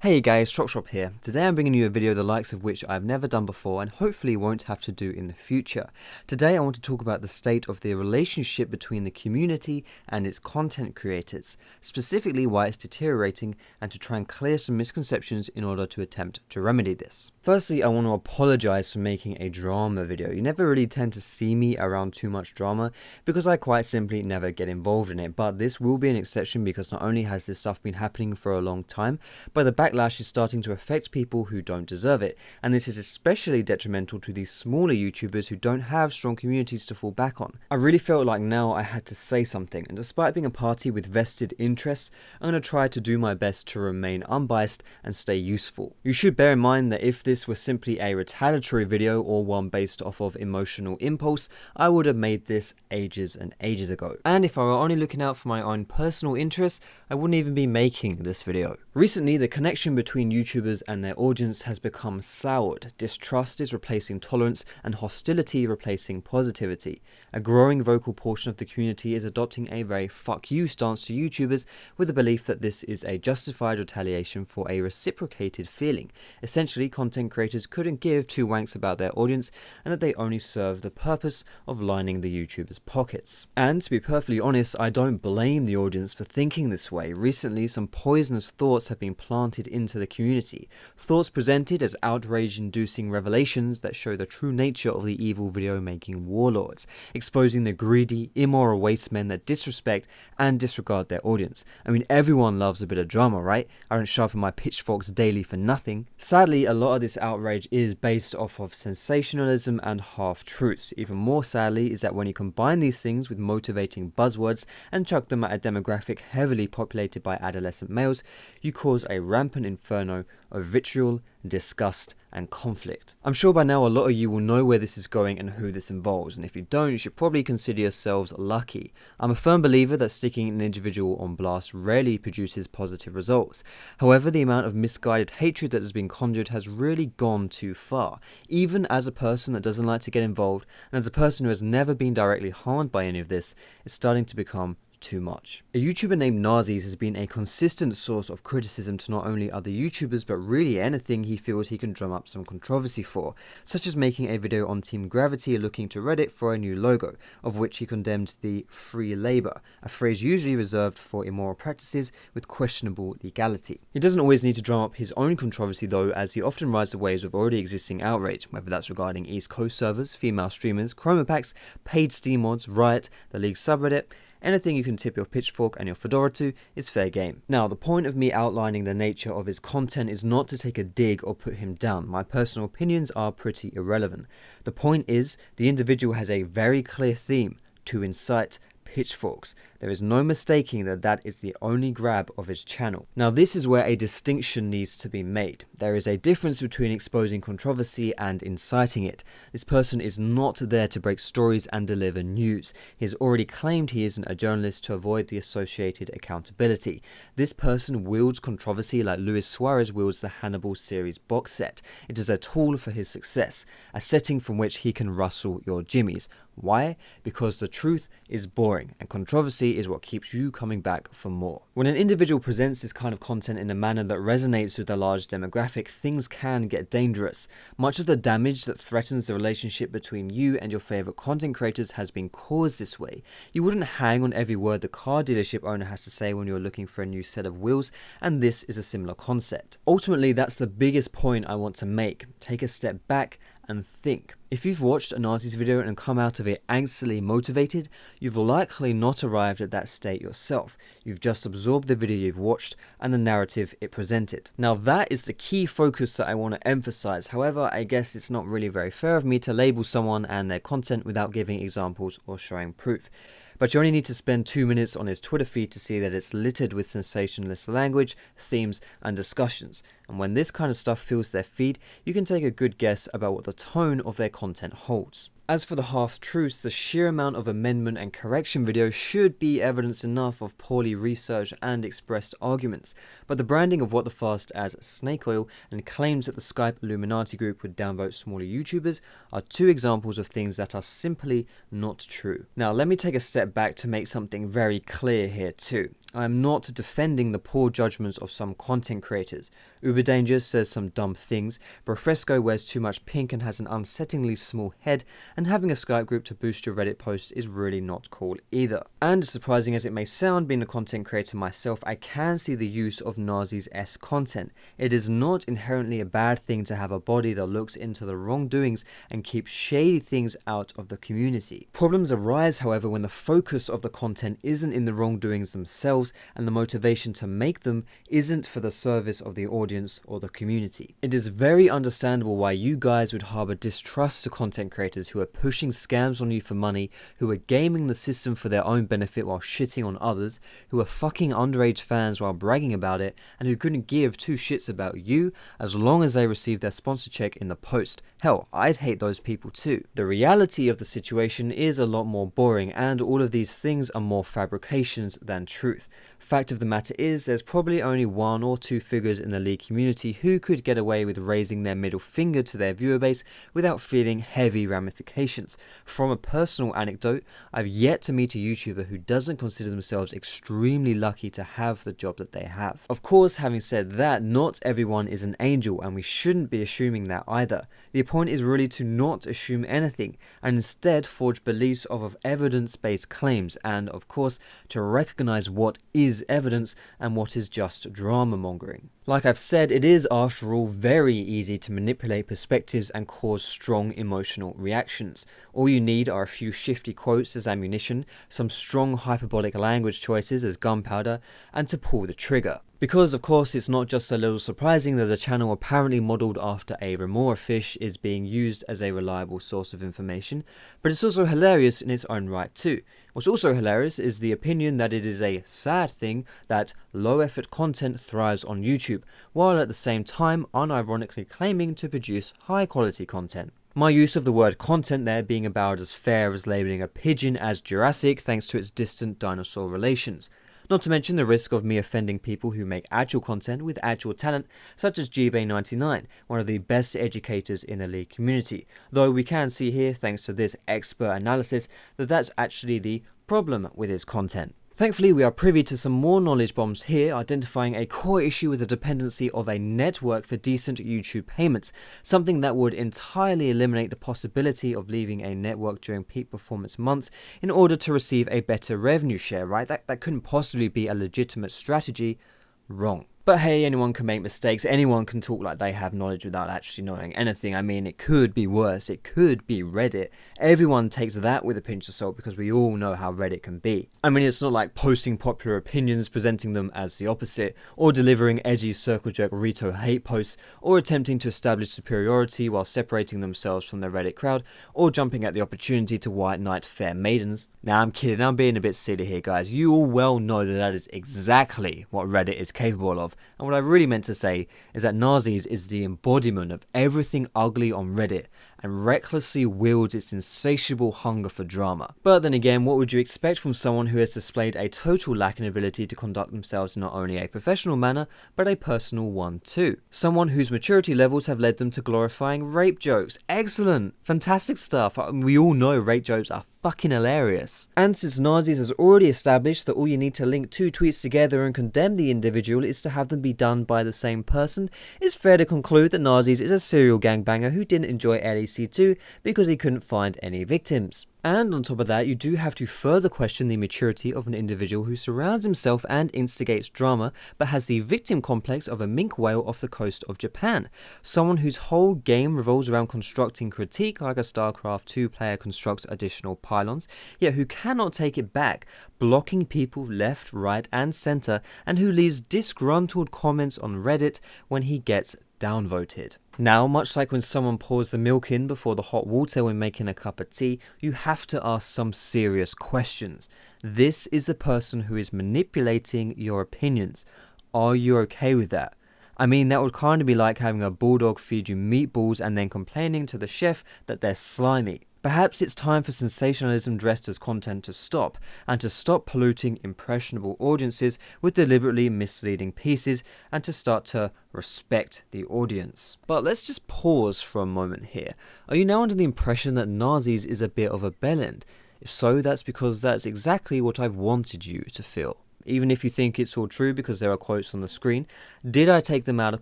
Hey guys, Foxdrop here. Today I'm bringing you a video the likes of which I've never done before and hopefully won't have to do in the future. Today I want to talk about the state of the relationship between the community and its content creators, specifically why it's deteriorating and to try and clear some misconceptions in order to attempt to remedy this. Firstly, I want to apologize for making a drama video. You never really tend to see me around too much drama because I quite simply never get involved in it, but this will be an exception because not only has this stuff been happening for a long time, but the backlash is starting to affect people who don't deserve it, and this is especially detrimental to these smaller YouTubers who don't have strong communities to fall back on. I really felt like now I had to say something, and despite being a party with vested interests, I'm going to try to do my best to remain unbiased and stay useful. You should bear in mind that if this were simply a retaliatory video or one based off of emotional impulse, I would have made this ages and ages ago. And if I were only looking out for my own personal interests, I wouldn't even be making this video. Recently, the connection between YouTubers and their audience has become soured. Distrust is replacing tolerance and hostility replacing positivity. A growing vocal portion of the community is adopting a very fuck you stance to YouTubers with the belief that this is a justified retaliation for a reciprocated feeling. Essentially, content creators couldn't give two wanks about their audience and that they only serve the purpose of lining the YouTubers' pockets. And to be perfectly honest, I don't blame the audience for thinking this way. Recently, some poisonous thoughts have been planted into the community. Thoughts presented as outrage-inducing revelations that show the true nature of the evil video-making warlords, exposing the greedy, immoral waste men that disrespect and disregard their audience. I mean, everyone loves a bit of drama, right? I don't sharpen my pitchforks daily for nothing. Sadly, a lot of this outrage is based off of sensationalism and half-truths. Even more sadly is that when you combine these things with motivating buzzwords and chuck them at a demographic heavily populated by adolescent males, you cause a rampant inferno of vitriol, disgust, and conflict. I'm sure by now a lot of you will know where this is going and who this involves, and if you don't, you should probably consider yourselves lucky. I'm a firm believer that sticking an individual on blast rarely produces positive results. However, the amount of misguided hatred that has been conjured has really gone too far. Even as a person that doesn't like to get involved, and as a person who has never been directly harmed by any of this, it's starting to become too much. A YouTuber named Nazis has been a consistent source of criticism to not only other YouTubers but really anything he feels he can drum up some controversy for, such as making a video on Team Gravity looking to Reddit for a new logo, of which he condemned the free labor, a phrase usually reserved for immoral practices with questionable legality. He doesn't always need to drum up his own controversy though, as he often rides the waves of already existing outrage, whether that's regarding East Coast servers, female streamers, chroma packs, paid Steam mods, Riot, the League subreddit. Anything you can tip your pitchfork and your fedora to is fair game. Now, the point of me outlining the nature of his content is not to take a dig or put him down. My personal opinions are pretty irrelevant. The point is, the individual has a very clear theme: to incite pitchforks. There is no mistaking that that is the only grab of his channel. Now, this is where a distinction needs to be made. There is a difference between exposing controversy and inciting it. This person is not there to break stories and deliver news. He has already claimed he isn't a journalist to avoid the associated accountability. This person wields controversy like Luis Suarez wields the Hannibal series box set. It is a tool for his success, a setting from which he can rustle your jimmies. Why? Because the truth is boring and controversy is what keeps you coming back for more. When an individual presents this kind of content in a manner that resonates with a large demographic, things can get dangerous. Much of the damage that threatens the relationship between you and your favorite content creators has been caused this way. You wouldn't hang on every word the car dealership owner has to say when you're looking for a new set of wheels, and this is a similar concept. Ultimately, that's the biggest point I want to make. Take a step back and think. If you've watched a Nazis video and come out of it angstily motivated, you've likely not arrived at that state yourself. You've just absorbed the video you've watched and the narrative it presented. Now, that is the key focus that I want to emphasize. However, I guess it's not really very fair of me to label someone and their content without giving examples or showing proof. But you only need to spend 2 minutes on his Twitter feed to see that it's littered with sensationalist language, themes, and discussions. And when this kind of stuff fills their feed, you can take a good guess about what the tone of their content holds. As for the half-truths, the sheer amount of amendment and correction videos should be evidence enough of poorly researched and expressed arguments, but the branding of What the Fast as snake oil and claims that the Skype Illuminati group would downvote smaller YouTubers are two examples of things that are simply not true. Now, let me take a step back to make something very clear here too. I am not defending the poor judgments of some content creators. Uber Danger says some dumb things, Brofresco wears too much pink and has an unsettlingly small head, and having a Skype group to boost your Reddit posts is really not cool either. And as surprising as it may sound, being a content creator myself, I can see the use of Nazis-esque content. It is not inherently a bad thing to have a body that looks into the wrongdoings and keeps shady things out of the community. Problems arise, however, when the focus of the content isn't in the wrongdoings themselves and the motivation to make them isn't for the service of the audience or the community. It is very understandable why you guys would harbor distrust to content creators who are pushing scams on you for money, who are gaming the system for their own benefit while shitting on others, who are fucking underage fans while bragging about it, and who couldn't give two shits about you as long as they receive their sponsor check in the post. Hell, I'd hate those people too. The reality of the situation is a lot more boring, and all of these things are more fabrications than truth. Fact of the matter is, there's probably only one or two figures in the League community who could get away with raising their middle finger to their viewer base without feeling heavy ramifications. From a personal anecdote, I've yet to meet a YouTuber who doesn't consider themselves extremely lucky to have the job that they have. Of course, having said that, not everyone is an angel, and we shouldn't be assuming that either. The point is really to not assume anything, and instead forge beliefs off of evidence-based claims, and of course, to recognize what is evidence and what is just drama mongering. Like I've said, it is after all very easy to manipulate perspectives and cause strong emotional reactions. All you need are a few shifty quotes as ammunition, some strong hyperbolic language choices as gunpowder, and to pull the trigger. Because of course it's not just a little surprising that a channel apparently modelled after a remora fish is being used as a reliable source of information, but it's also hilarious in its own right too. What's also hilarious is the opinion that it is a sad thing that low effort content thrives on YouTube, while at the same time unironically claiming to produce high quality content. My use of the word content there being about as fair as labelling a pigeon as Jurassic thanks to its distant dinosaur relations. Not to mention the risk of me offending people who make actual content with actual talent, such as GBay99, one of the best educators in the League community, though we can see here, thanks to this expert analysis, that that's actually the problem with his content. Thankfully, we are privy to some more knowledge bombs here, identifying a core issue with the dependency of a network for decent YouTube payments, something that would entirely eliminate the possibility of leaving a network during peak performance months in order to receive a better revenue share, right? That couldn't possibly be a legitimate strategy. Wrong. But hey, anyone can make mistakes, anyone can talk like they have knowledge without actually knowing anything. I mean, it could be worse, it could be Reddit. Everyone takes that with a pinch of salt because we all know how Reddit can be. I mean, it's not like posting popular opinions, presenting them as the opposite, or delivering edgy circle jerk Rito hate posts, or attempting to establish superiority while separating themselves from the Reddit crowd, or jumping at the opportunity to white knight fair maidens. Now, I'm kidding, I'm being a bit silly here, guys. You all well know that that is exactly what Reddit is capable of. And what I really meant to say is that Nazis is the embodiment of everything ugly on Reddit and recklessly wields its insatiable hunger for drama. But then again, what would you expect from someone who has displayed a total lack in ability to conduct themselves in not only a professional manner, but a personal one too? Someone whose maturity levels have led them to glorifying rape jokes. Excellent! Fantastic stuff. We all know rape jokes are fucking hilarious. And since Nazis has already established that all you need to link two tweets together and condemn the individual is to have them be done by the same person, it's fair to conclude that Nazis is a serial gangbanger who didn't enjoy LEC2 because he couldn't find any victims. And on top of that, you do have to further question the maturity of an individual who surrounds himself and instigates drama, but has the victim complex of a minke whale off the coast of Japan. Someone whose whole game revolves around constructing critique like a StarCraft 2 player constructs additional pylons, yet who cannot take it back, blocking people left, right and centre, and who leaves disgruntled comments on Reddit when he gets downvoted. Now, much like when someone pours the milk in before the hot water when making a cup of tea, you have to ask some serious questions. This is the person who is manipulating your opinions. Are you okay with that? I mean, that would kind of be like having a bulldog feed you meatballs and then complaining to the chef that they're slimy. Perhaps it's time for sensationalism dressed as content to stop, and to stop polluting impressionable audiences with deliberately misleading pieces, and to start to respect the audience. But let's just pause for a moment here. Are you now under the impression that Nazis is a bit of a bellend? If so, that's because that's exactly what I've wanted you to feel. even if you think it's all true because there are quotes on the screen. Did I take them out of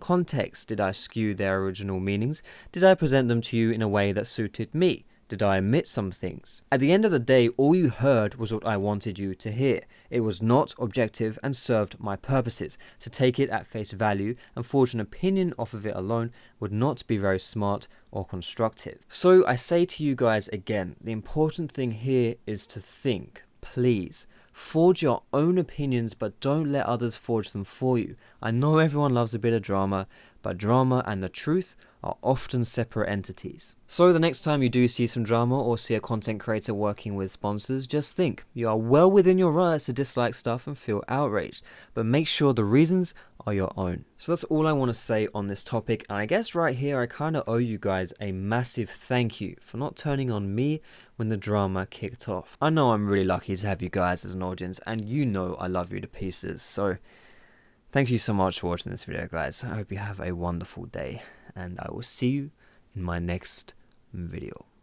context? Did I skew their original meanings? Did I present them to you in a way that suited me? Did I omit some things? At the end of the day, all you heard was what I wanted you to hear. It was not objective and served my purposes. To take it at face value and forge an opinion off of it alone would not be very smart or constructive. So I say to you guys again, the important thing here is to think. Please, forge your own opinions, but don't let others forge them for you. I know everyone loves a bit of drama, but drama and the truth are often separate entities. So the next time you do see some drama or see a content creator working with sponsors, just think, you are well within your rights to dislike stuff and feel outraged, but make sure the reasons are your own. So that's all I want to say on this topic, and I guess right here I kind of owe you guys a massive thank you for not turning on me when the drama kicked off. I know I'm really lucky to have you guys as an audience, and you know I love you to pieces, so thank you so much for watching this video, guys. I hope you have a wonderful day, and I will see you in my next video.